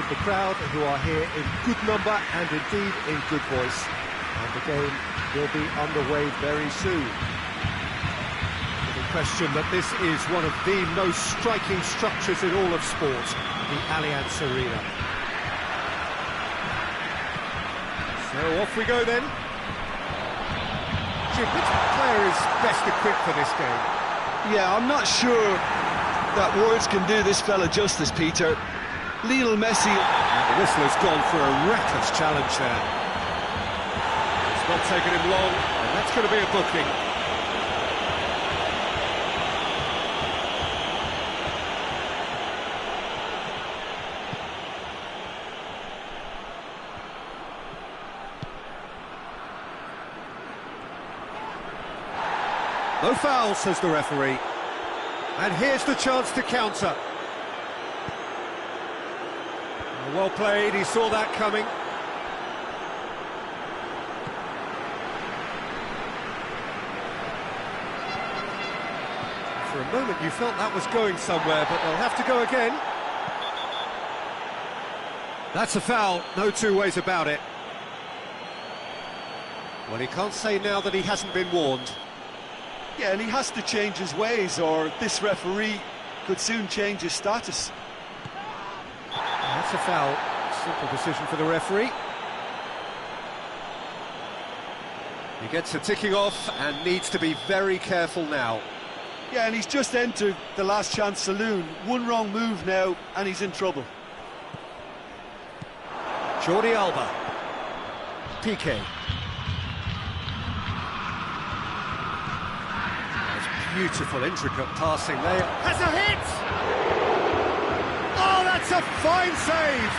the crowd who are here in good number and indeed in good voice. And the game will be underway very soon. Little question that this is one of the most striking structures in all of sport, the Allianz Arena. So off we go then. Jim, which player is best equipped for this game? Yeah, I'm not sure that words can do this fella justice, Peter. Lionel Messi... And the whistler's gone for a reckless challenge there. It's not taken him long, and that's going to be a booking. No foul, says the referee. And here's the chance to counter. Well played, he saw that coming. For a moment you felt that was going somewhere, but they'll have to go again. That's a foul, no two ways about it. Well, he can't say now that he hasn't been warned. Yeah, and he has to change his ways, or this referee could soon change his status. That's a foul. Simple decision for the referee. He gets a ticking off and needs to be very careful now. Yeah, and he's just entered the last chance saloon. One wrong move now, and he's in trouble. Jordi Alba. Piqué. Beautiful, intricate passing there. Has a hit! Oh, that's a fine save!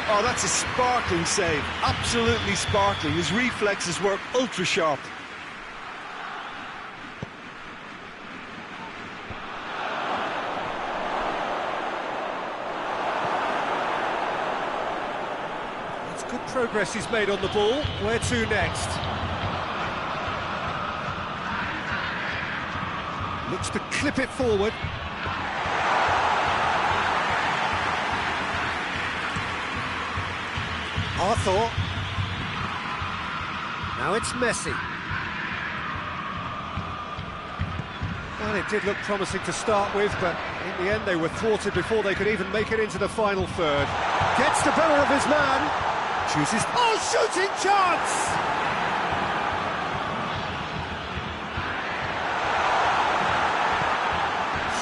Oh, that's a sparkling save. Absolutely sparkling. His reflexes were ultra-sharp. That's good progress he's made on the ball. Where to next? Looks to clip it forward. Arthur. Now it's Messi. Well, it did look promising to start with, but in the end they were thwarted before they could even make it into the final third. Gets the better of his man. Chooses... Oh, shooting chance!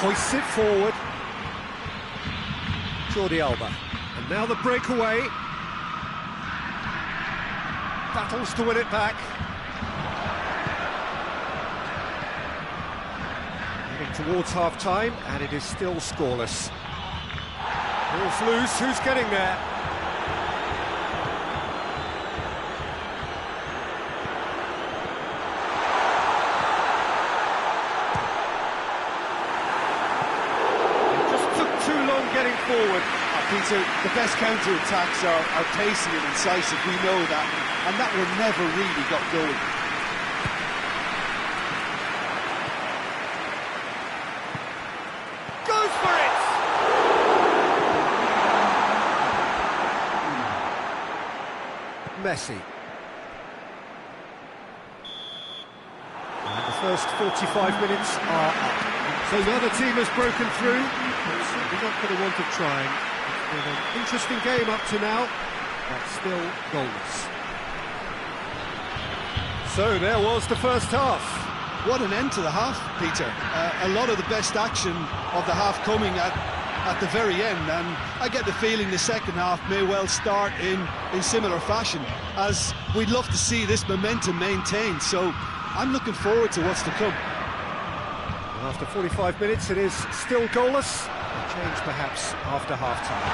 Hoists it forward. Jordi Alba. And now the breakaway. Battles to win it back. Heading towards half-time, and it is still scoreless. Ball's loose, who's getting there? Getting forward. Peter, the best counter-attacks are pacey and incisive, we know that, and that one never really got going. Goes for it! Messi. And the first 45 minutes are up. So the other team has broken through. We're not going to want to try. It's been an interesting game up to now, but still goalless. So there was the first half. What an end to the half, Peter. A lot of the best action of the half coming at the very end, and I get the feeling the second half may well start in similar fashion, as we'd love to see this momentum maintained, so I'm looking forward to what's to come. After 45 minutes, it is still goalless. A change, perhaps, after half-time.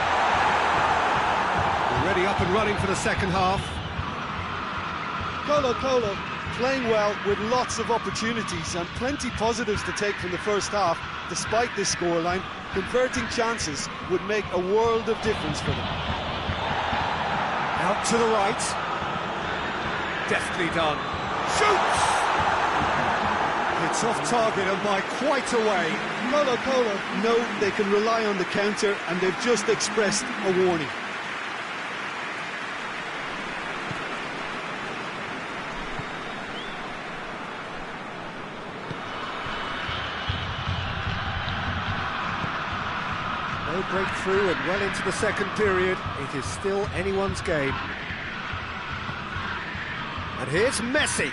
Already up and running for the second half. Colo playing well with lots of opportunities and plenty positives to take from the first half. Despite this scoreline, converting chances would make a world of difference for them. Out to the right. Deftly done. Shoots! It's off target and by quite a way. Colo know they can rely on the counter, and they've just expressed a warning. break through and well into the second period. It is still anyone's game. And here's Messi.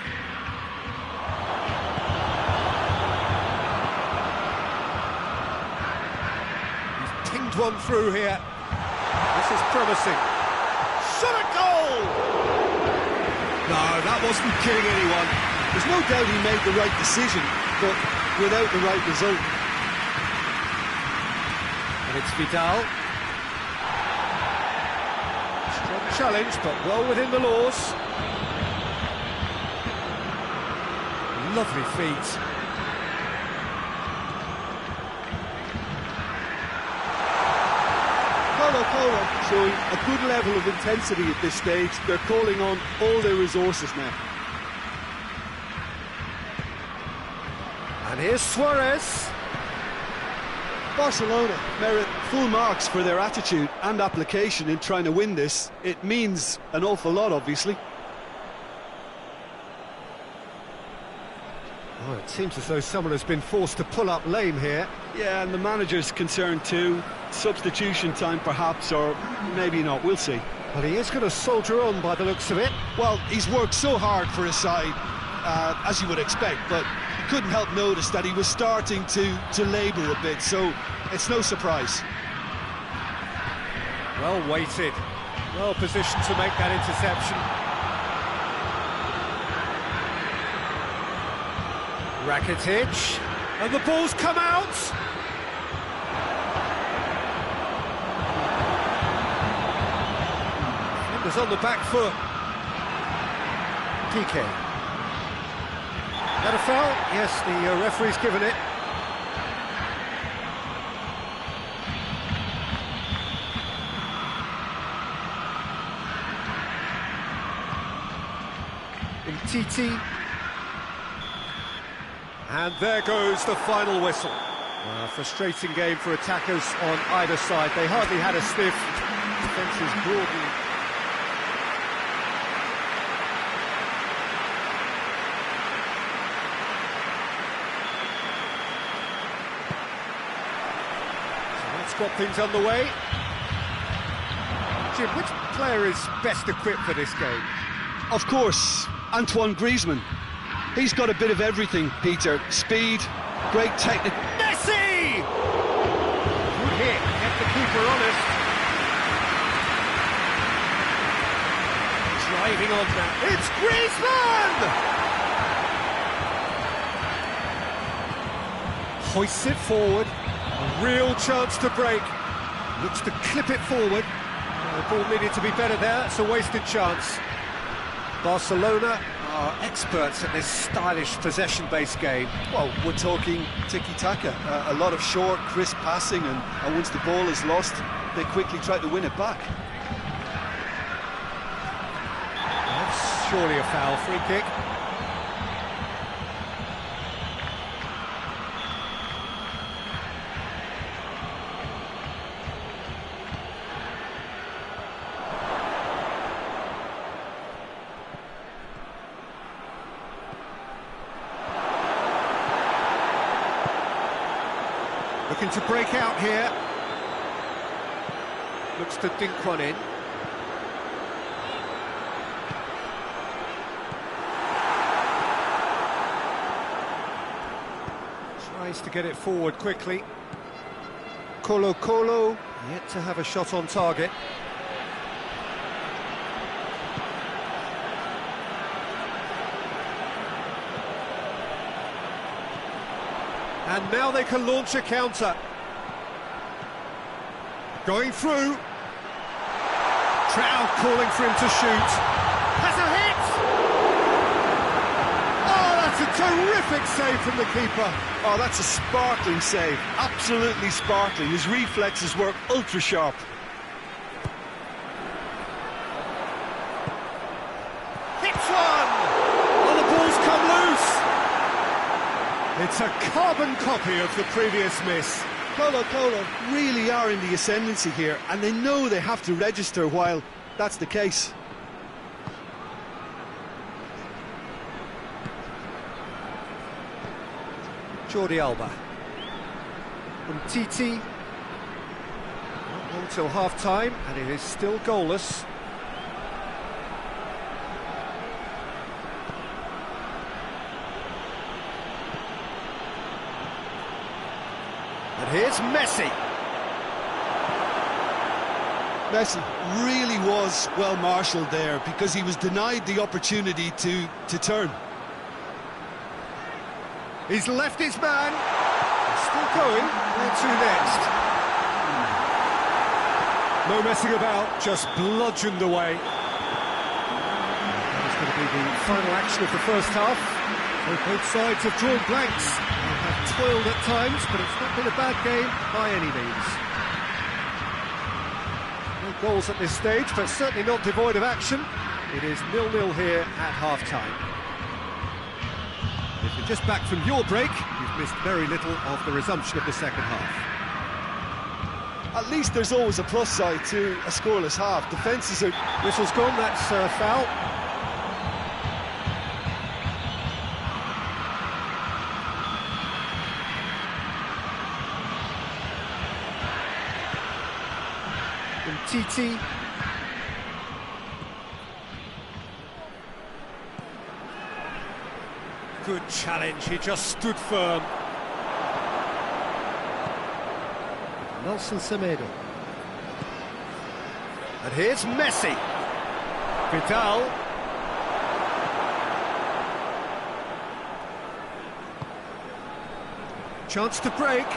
He's pinged one through here. This is promising. Shot a goal! No, that wasn't killing anyone. There's no doubt he made the right decision, but without the right result. And it's Vidal. Strong challenge, but well within the laws. Lovely feet. Colo showing a good level of intensity at this stage. They're calling on all their resources now. And here's Suarez. Barcelona merit full marks for their attitude and application in trying to win this. It means an awful lot, obviously. Oh, it seems as though someone has been forced to pull up lame here. Yeah, and the manager's concerned too. Substitution time perhaps, or maybe not, we'll see. Well, he is going to soldier on by the looks of it. Well, he's worked so hard for his side, as you would expect, but you couldn't help notice that he was starting to labour a bit, so it's no surprise. Well weighted, well positioned to make that interception. Rakitic, and the ball's come out! Defenders on the back foot. PK. That a foul? Yes, the referee's given it. Titi. And there goes the final whistle. A frustrating game for attackers on either side. They hardly had a sniff. Defence is broadened. So that's got things underway. Jim, which player is best equipped for this game? Of course, Antoine Griezmann. He's got a bit of everything, Peter. Speed, great technique. Messi! Good hit, kept the keeper honest. Driving on now. It's Griezmann! Hoists it forward. A real chance to break. Looks to clip it forward. The ball needed to be better there. It's a wasted chance. Barcelona are experts at this stylish possession-based game. Well, we're talking tiki-taka, a lot of short, crisp passing, and once the ball is lost, they quickly try to win it back. That's surely a foul, free kick. Looking to break out here. Looks to dink one in. Tries to get it forward quickly. Colo yet to have a shot on target. And now they can launch a counter. Going through. Trout calling for him to shoot. Has a hit! Oh, that's a terrific save from the keeper. Oh, that's a sparkling save. Absolutely sparkling. His reflexes work ultra sharp. Hits one! Oh, the ball's come loose. It's a carbon copy of the previous miss. Colo really are in the ascendancy here, and they know they have to register while that's the case. Jordi Alba. And Titi. long till half-time, and it is still goalless. And here's Messi. Messi really was well marshalled there because he was denied the opportunity to turn. He's left his man. Still going. Where to next? No messing about, just bludgeoned away. That is going to be the final action of the first half. So both sides have drawn blanks and have toiled at times, but it's not been a bad game by any means. No goals at this stage, but certainly not devoid of action. It is 0-0 here at half-time. If you're just back from your break, you've missed very little of the resumption of the second half. At least there's always a plus side to a scoreless half. Defences are... Whistle's gone, that's foul. And Titi. Good challenge, he just stood firm. Nelson Semedo. And here's Messi. Vidal. Chance to break.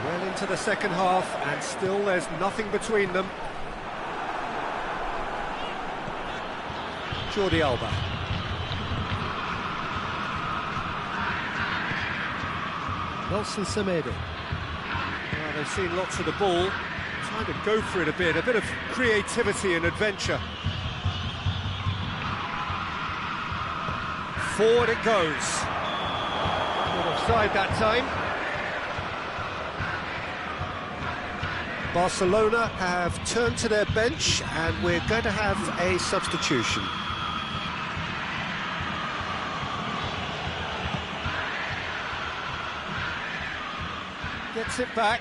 Well into the second half, and still there's nothing between them. Jordi Alba. Nelson Semedo. Well, they've seen lots of the ball, trying to go for it a bit of creativity and adventure. Forward it goes. Not offside that time. Barcelona have turned to their bench, and we're going to have a substitution. Gets it back.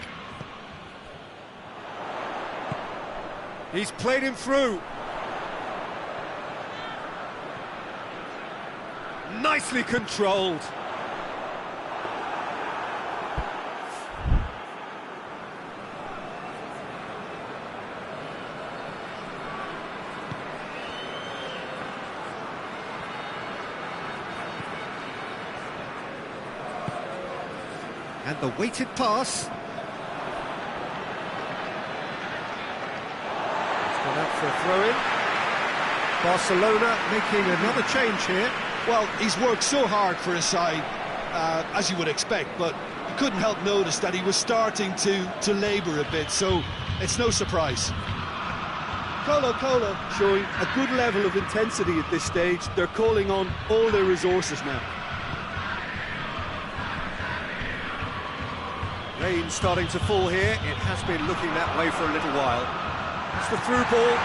He's played him through. Nicely controlled. And the weighted pass. It's gone out for a throw-in. Barcelona making another change here. Well, he's worked so hard for his side, as you would expect, but you couldn't help notice that he was starting to labour a bit, so it's no surprise. Colo showing a good level of intensity at this stage. They're calling on all their resources now. Rain starting to fall here. It has been looking that way for a little while. It's the through ball.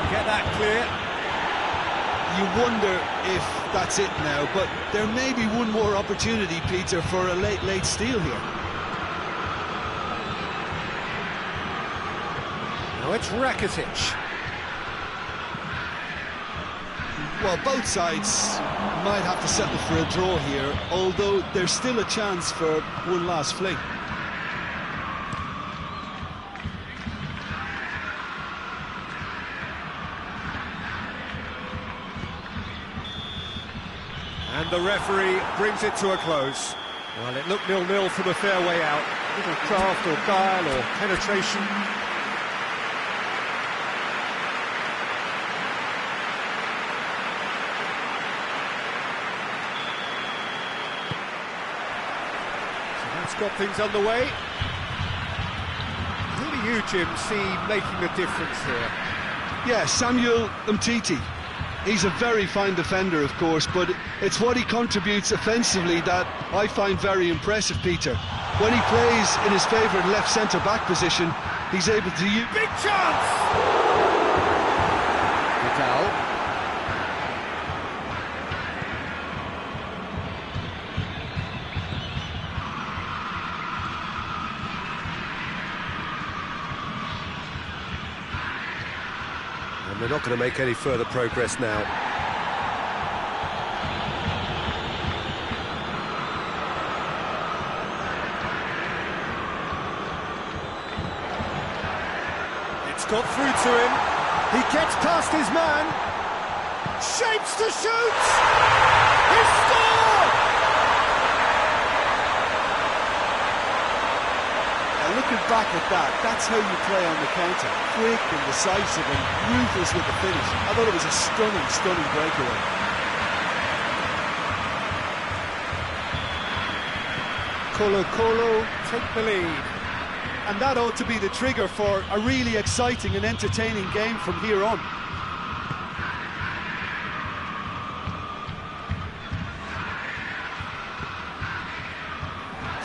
Get that clear. You wonder if that's it now, but there may be one more opportunity, Peter, for a late steal here. Now it's Rakitic. Well, both sides might have to settle for a draw here, although there's still a chance for one last fling. And the referee brings it to a close. Well, it looked 0-0 from a fair way out. A little craft or guile or penetration. Got things underway. Who do you, Jim, see making a difference here? Yeah, Samuel Umtiti. He's a very fine defender, of course, but it's what he contributes offensively that I find very impressive, Peter. When he plays in his favourite left centre-back position, he's able to use... Big chance! Vidal. And they're not going to make any further progress now. It's got through to him. He gets past his man. Shapes to shoot! He scored! Now looking back at that, that's how you play on the counter. Quick and decisive and ruthless with the finish. I thought it was a stunning, stunning breakaway. Colo take the lead. And that ought to be the trigger for a really exciting and entertaining game from here on.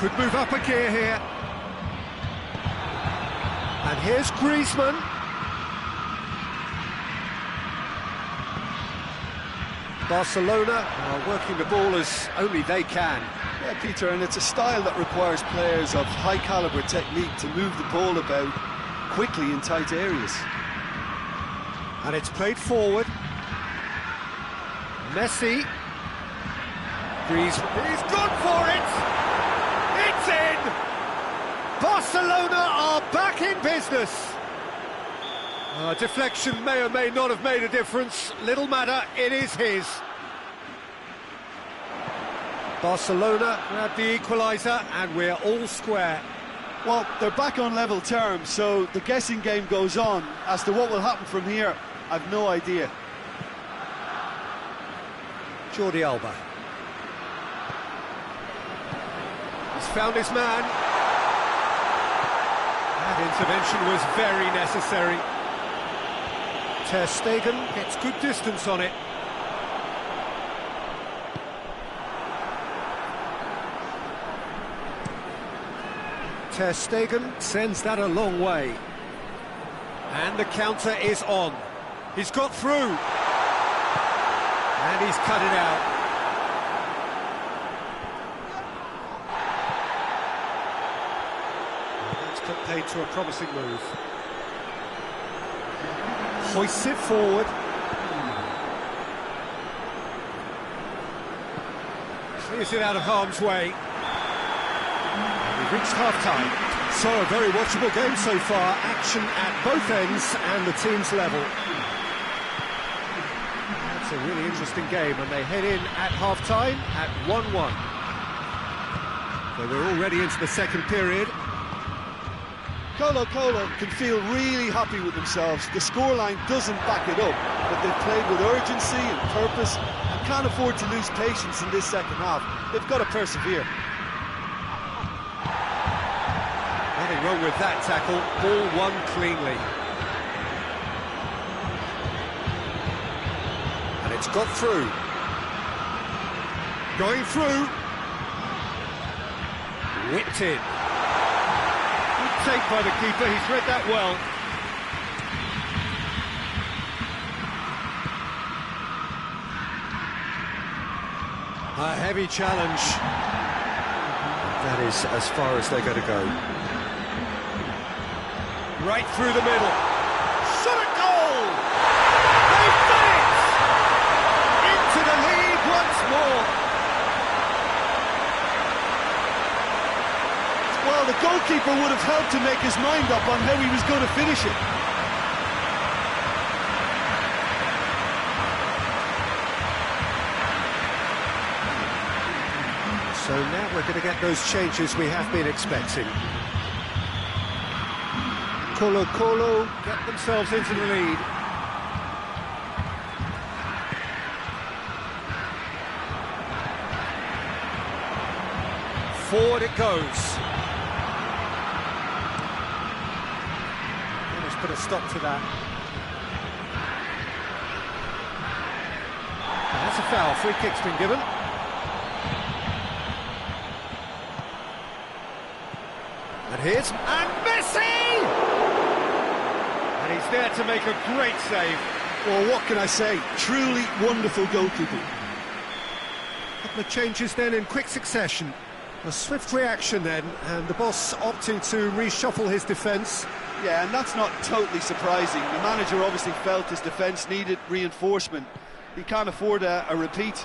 Could move up a gear here. And here's Griezmann. Barcelona are working the ball as only they can. Yeah, Peter, and it's a style that requires players of high-caliber technique to move the ball about quickly in tight areas. And it's played forward. Messi. Griezmann. He's gone for it! It's in! Barcelona are back in business. Deflection may or may not have made a difference. Little matter, it is his. Barcelona grab the equaliser and we're all square. Well, they're back on level terms, so the guessing game goes on. As to what will happen from here, I've no idea. Jordi Alba. He's found his man. That intervention was very necessary. Ter Stegen gets good distance on it. Ter Stegen sends that a long way. And the counter is on. He's got through. And he's cut it out. That's got paid to a promising move. Hoists it forward. Clears it out of harm's way. We've reached half-time. So a very watchable game so far. Action at both ends and the team's level. That's a really interesting game, and they head in at half-time at 1-1. So we're already into the second period. Colo can feel really happy with themselves. The scoreline doesn't back it up, but they've played with urgency and purpose and can't afford to lose patience in this second half. They've got to persevere. Nothing wrong with that tackle. Ball won cleanly. And it's got through. Going through. Whipped in. Take by the keeper, he's read that well. A heavy challenge. That is as far as they're going to go. Right through the middle. Shot at goal! They've done it! Into the lead once more. Well, the goalkeeper would have helped to make his mind up on how he was going to finish it. So now we're going to get those changes we have been expecting. Colo get themselves into the lead. Forward it goes. Put a stop to that. And that's a foul. Free kick's been given. And here's... And Messi! And he's there to make a great save. Well, what can I say? Truly wonderful goalkeeping. A couple of changes then in quick succession. A swift reaction then, and the boss opting to reshuffle his defence. Yeah, and that's not totally surprising. The manager obviously felt his defence needed reinforcement. He can't afford a repeat.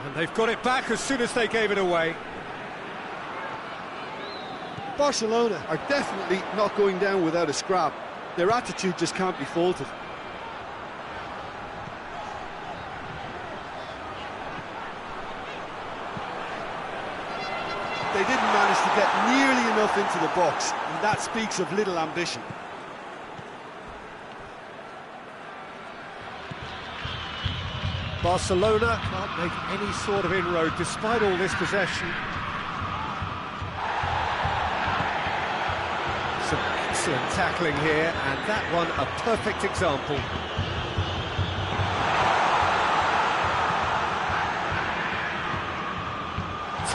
And they've got it back as soon as they gave it away. Barcelona are definitely not going down without a scrap. Their attitude just can't be faulted. They didn't manage to get nearly enough into the box, and that speaks of little ambition. Barcelona can't make any sort of inroad despite all this possession. Some excellent tackling here, and that one a perfect example.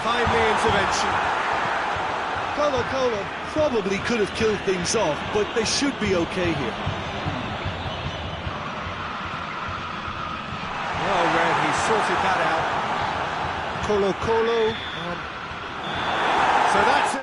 Timely intervention. Colo probably could have killed things off, but they should be okay here. Well read, he sorted that out. Colo. So that's